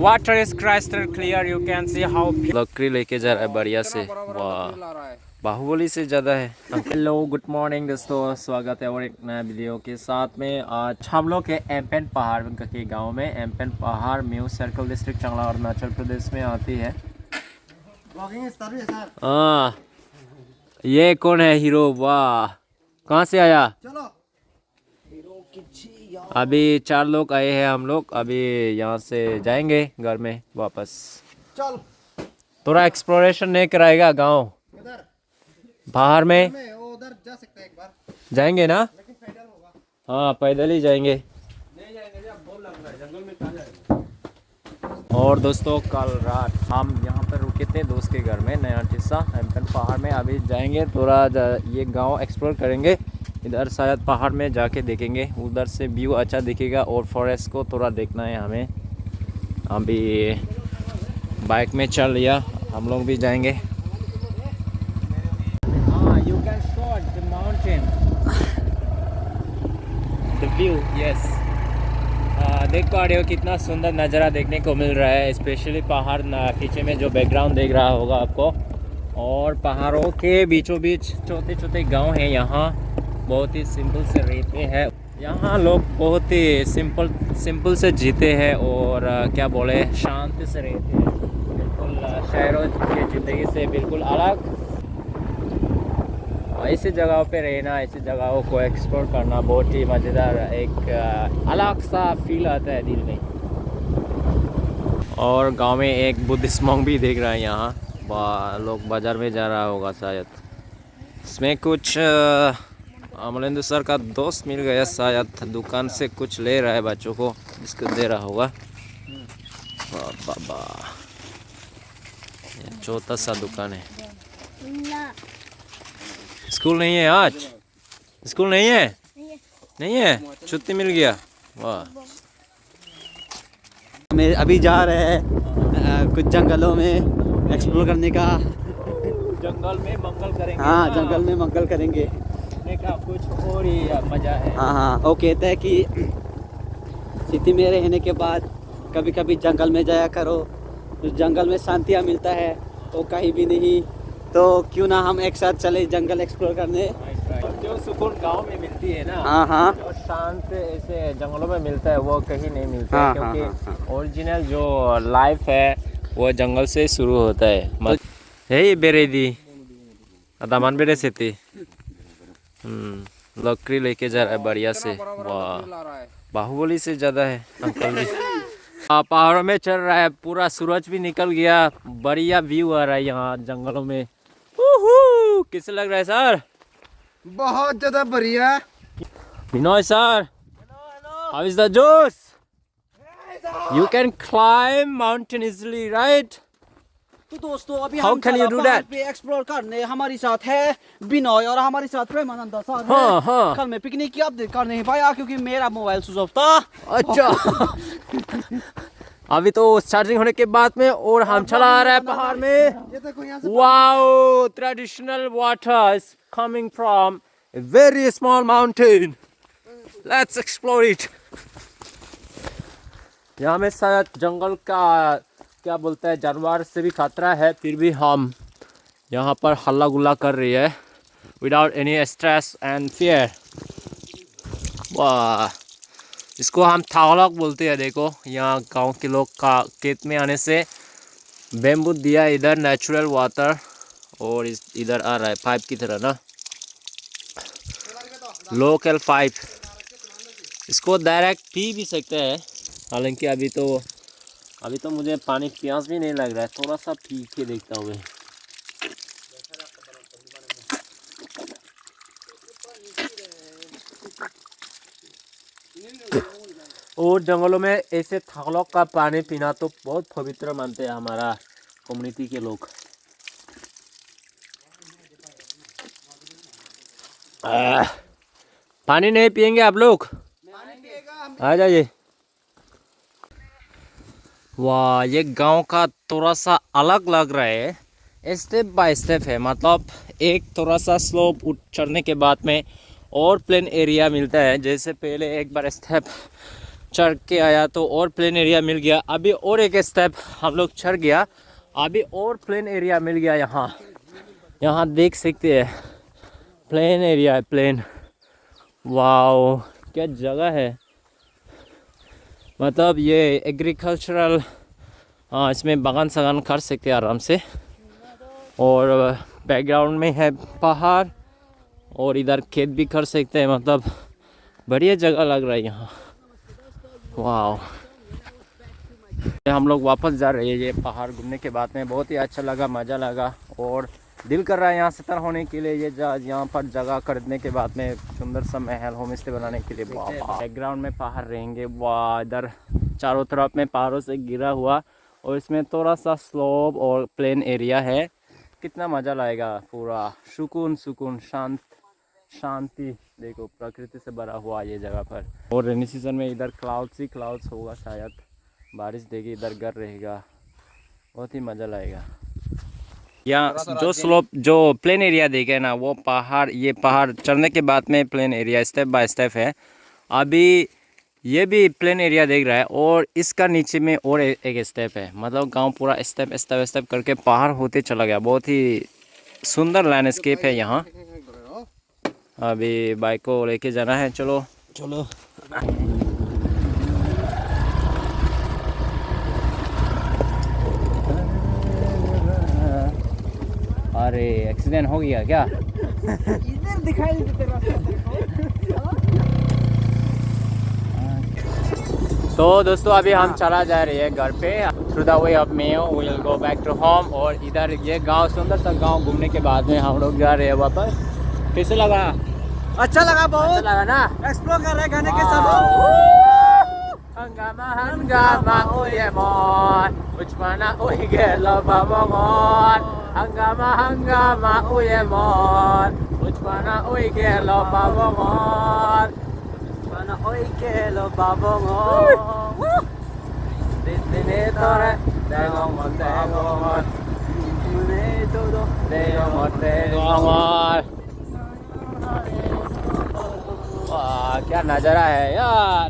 Water is crystal clear. You can see how लकड़ी लेके जा रहा है बढ़िया से। वाह, बाहुबली से ज़्यादा है। हेलो गुड मॉर्निंग दोस्तों, स्वागत है और एक नया वीडियो के साथ में। आज हम लोग के एमपेन पहाड़ के गांव में, एमपेन पहाड़ म्यू सर्कल डिस्ट्रिक्ट चांगला अरुणाचल प्रदेश में आती है। हाँ, ये कौन है हीरो? वाह, कहाँ से आया? चलो अभी 4 लोग आए हैं हम लोग। अभी यहाँ से जाएंगे घर में वापस। चल थोड़ा एक्सप्लोरेशन नहीं कराएगा गांव बाहर में? उधर जा सकते हैं, एक बार जाएंगे ना? लेकिन पैदल होगा। हाँ पैदल ही जाएंगे। नहीं जाएंगे, बोल लग रहा है जंगल में कहाँ जाएंगे। और दोस्तों कल रात हम यहाँ पर रुके थे दोस्त के घर में, नया टिस्सा एमपेन पहाड़ में। अभी जाएंगे थोड़ा ये गांव एक्सप्लोर करेंगे। इधर शायद पहाड़ में जाके देखेंगे, उधर से व्यू अच्छा दिखेगा और फॉरेस्ट को थोड़ा देखना है हमें। अभी बाइक में चल लिया, हम लोग भी जाएंगे। हाँ, you can shot the mountain, the view. Yes, देख पा रहे हो कितना सुंदर नज़ारा देखने को मिल रहा है। स्पेशली पहाड़ पीछे में जो बैकग्राउंड देख रहा होगा आपको, और पहाड़ों के बीचों बीच छोटे छोटे गांव हैं। यहाँ बहुत ही सिंपल से रहते हैं। यहाँ लोग बहुत ही सिंपल से जीते हैं और क्या बोले, शांति से रहते हैं। बिल्कुल शहरों की ज़िंदगी से बिल्कुल अलग। ऐसी जगहों पे रहना, ऐसी जगहों को एक्सप्लोर करना बहुत ही मज़ेदार, एक अलग सा फील आता है दिल में। और गांव में एक बुद्धिस्ट मॉन्क भी देख रहा है यहाँ। लोग बाज़ार में जा रहा होगा शायद। इसमें कुछ अमलेंदु सर का दोस्त मिल गया शायद, दुकान से कुछ ले रहा है, बच्चों को इसको दे रहा होगा। बाबा, ये छोटा सा दुकान है। स्कूल नहीं है आज? स्कूल नहीं है? नहीं है, छुट्टी मिल गया। वाह, मैं अभी जा रहे हैं कुछ जंगलों में एक्सप्लोर करने का। जंगल में मंगल करेंगे। हाँ, जंगल में मंगल करेंगे का कुछ और ही मजा है। हाँ, वो कहते हैं कि सिटी में रहने के बाद कभी कभी जंगल में जाया करो, उस जंगल में शांतियाँ मिलता है तो कहीं भी नहीं। तो क्यों ना हम एक साथ चले जंगल एक्सप्लोर करने। जो सुकून गांव में मिलती है ना, हाँ, जो शांत ऐसे जंगलों में मिलता है वो कहीं नहीं मिलता है। क्योंकि ओरिजिनल जो लाइफ है वो जंगल से शुरू होता है। यही बेरेदी अदामान बेरे से थी। लकड़ी लेके जा रहा है बढ़िया से। वाह, बाहुबली से ज़्यादा है अंकल जी। पहाड़ों में चल रहा है, पूरा सूरज भी निकल गया, बढ़िया व्यू आ रहा है यहाँ जंगलों में। कैसे लग रहा है सर? बहुत ज़्यादा बढ़िया। Binoy sir, how is the josh? You can climb mountain easily, right? तो दोस्तों अभी हम पहाड़ पे एक्सप्लोर करने हमारे साथ है बिनोय और हमारे साथ प्रेमानंद सर। हाँ। कल मैं पिकनिक की अपडेट कर नहीं पाया क्योंकि मेरा मोबाइल स्विच ऑफ था। अच्छा। अभी तो चार्जिंग होने के बाद में और हम चला आ रहा है पहाड़ में। Wow, traditional water is coming from a very small mountain. Let's explore it. यहाँ में शायद जंगल का क्या बोलते हैं, जानवर से भी खतरा है, फिर भी हम यहाँ पर हल्ला गुल्ला कर रही है without any stress and fear. वाह, इसको हम थावलॉक बोलते हैं। देखो यहाँ गांव के लोग का खेत में आने से बेम्बू दिया, इधर नेचुरल वाटर, और इधर आ रहा है पाइप की तरह ना, लोकल पाइप। इसको डायरेक्ट पी भी सकते हैं, हालांकि अभी तो मुझे पानी प्यास भी नहीं लग रहा है। थोड़ा सा पी के देखता हूँ मैं। और जंगलों में ऐसे थालों का पानी पीना तो बहुत पवित्र मानते हैं हमारा कम्युनिटी के लोग। पानी नहीं पियेंगे आप लोग? आ जाइए। वाह, ये गांव का थोड़ा सा अलग लग रहा है, स्टेप बाय स्टेप है। मतलब एक थोड़ा सा स्लोप चढ़ने के बाद में और प्लेन एरिया मिलता है। जैसे पहले एक बार स्टेप चढ़ के आया तो और प्लेन एरिया मिल गया। अभी और एक स्टेप हम लोग चढ़ गया, अभी और प्लेन एरिया मिल गया। यहाँ यहाँ देख सकते हैं प्लेन एरिया है, प्लेन। वाओ क्या जगह है, मतलब ये एग्रीकल्चरल, हाँ इसमें बागान सगान कर सकते हैं आराम से। और बैकग्राउंड में है पहाड़ और इधर खेत भी कर सकते हैं, मतलब बढ़िया जगह लग रहा है यहाँ। वाओ हम लोग वापस जा रहे हैं। ये पहाड़ घूमने के बाद में बहुत ही अच्छा लगा, मज़ा लगा और दिल कर रहा है यहाँ सेटल होने के लिए। ये यहाँ पर जगह खरीदने के बाद में सुंदर सा महल होम स्टे बनाने के लिए। बैकग्राउंड में पहाड़ रहेंगे, वाह इधर चारों तरफ में पहाड़ों से घिरा हुआ और इसमें थोड़ा सा स्लोप और प्लेन एरिया है। कितना मज़ा लाएगा, पूरा सुकून सुकून शांति। देखो प्रकृति से भरा हुआ ये जगह पर। और रेनी सीजन में इधर क्लाउड्स ही क्लाउड्स होगा, शायद बारिश देगी, इधर गर रहेगा, बहुत ही मज़ा लाएगा। यहाँ जो स्लोप जो प्लेन एरिया देखे ना वो पहाड़, ये पहाड़ चढ़ने के बाद में plain area step by step है। अभी ये भी प्लेन एरिया देख रहा है और इसका नीचे में और एक स्टेप है, मतलब गांव पूरा स्टेप स्टेप स्टेप करके पहाड़ होते चला गया। बहुत ही सुंदर लैंडस्केप है यहाँ। अभी बाइक को लेके जाना है, चलो चलो। अरे एक्सीडेंट हो गया क्या? इधर दिखाई देते रास्ता देखो। तो दोस्तों अभी हम चला जा रहे हैं घर पे। Through the way of Mayo we will go back to home. और इधर ये गांव, सुंदर सा गांव घूमने के बाद में हम लोग जा रहे हैं वापस। कैसे लगा? अच्छा लगा, बहुत अच्छा लगा ना? एक्सप्लोर कर रहे हैं गाने के साथ। Hangama hangama uyemon, uchmana uigelo babongon. Hangama hangama uyemon, uchmana uigelo babongon. Uchmana uigelo babongon. Ditine tore, dengong dengongon. Ditine todo, dengong dengongon. वाह क्या नज़ारा है यार।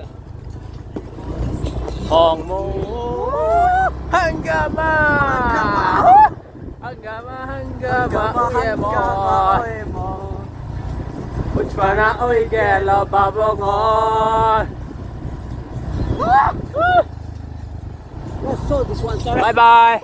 Hongmu Hangama Hangama Hangama Uyemon Uchmana Uigelo Babongon. Let's show this one, sir. Bye bye.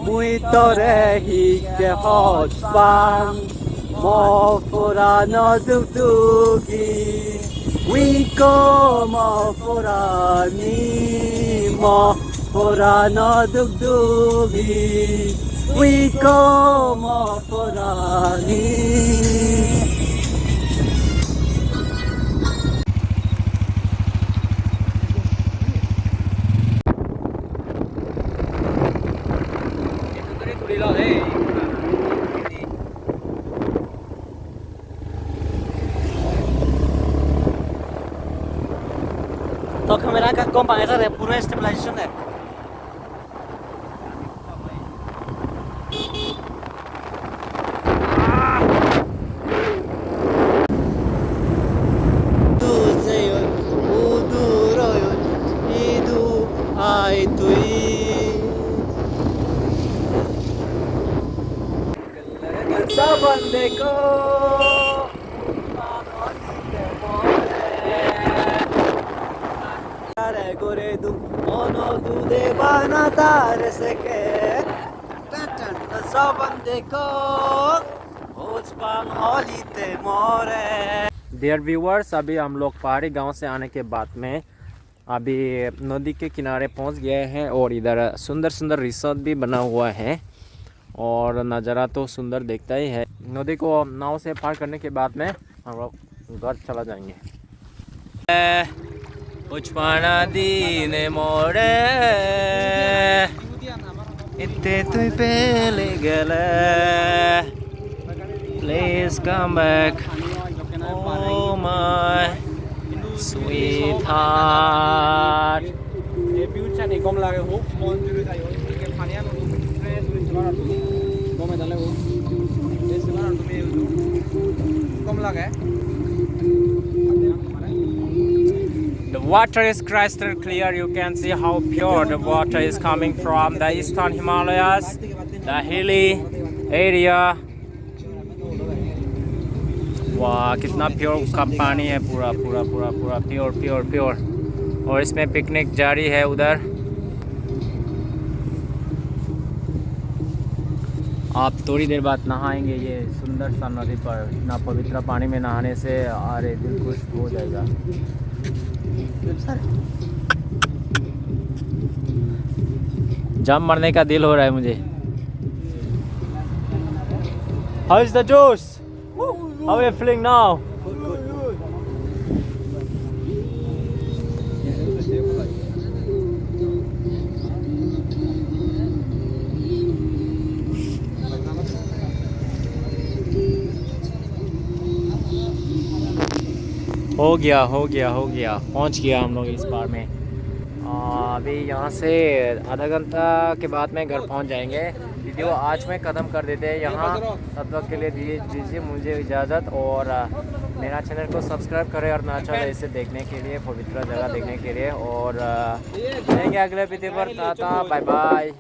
Muy tore hike hotspan mo furano dugdugi wiko mo furano dugdugi wiko mo furani. तो camera का कम पाएगा रे, पूरा स्टेबलाइजेशन है। बंदे को गोरे दू Ono dude bana tar seke. Sabande ko. Hojpan holite more. Dear viewers, अभी हम लोग पहाड़ी गांव से आने के बाद में अभी नदी के किनारे पहुंच गए हैं और इधर सुंदर सुंदर रिसोर्ट भी बना हुआ है और नज़ारा तो सुंदर दिखता ही है। नदी को नाव से पार करने के बाद में हम लोग घर चला जाएंगे। उचपाना दीने मोरे इत्ते तुई पहले गले please come back oh my sweetheart। ये व्यूज छाने कम लागे हो मन जुरे जायो के पानी आनो फ्रेश जुरे चला तो कम डाले हो ये चला तो में कम लागे। The water is crystal clear. You can see how pure the water is coming from the eastern Himalayas, the hilly area। वाह, कितना प्योर का पानी है, पूरा पूरा पूरा पूरा प्योर प्योर प्योर। और इसमें पिकनिक जारी है उधर। आप थोड़ी देर बाद नहाएंगे ये सुंदर सा नदी पर। इतना पवित्र पानी में नहाने से अरे दिल खुश हो जाएगा। जम मरने का दिल हो रहा है मुझे। How is the juice? How are you feeling now? हो गया, पहुंच गया हम लोग इस बार में। अभी यहाँ से आधा घंटा के बाद में घर पहुंच जाएंगे। वीडियो आज में ख़त्म कर देते हैं यहाँ। तब तक के लिए दीजिए मुझे इजाज़त और मेरा चैनल को सब्सक्राइब करें और अच्छा इसे देखने के लिए, पवित्र जगह देखने के लिए। और मिलेंगे अगले वीडियो पर। Tata, bye bye.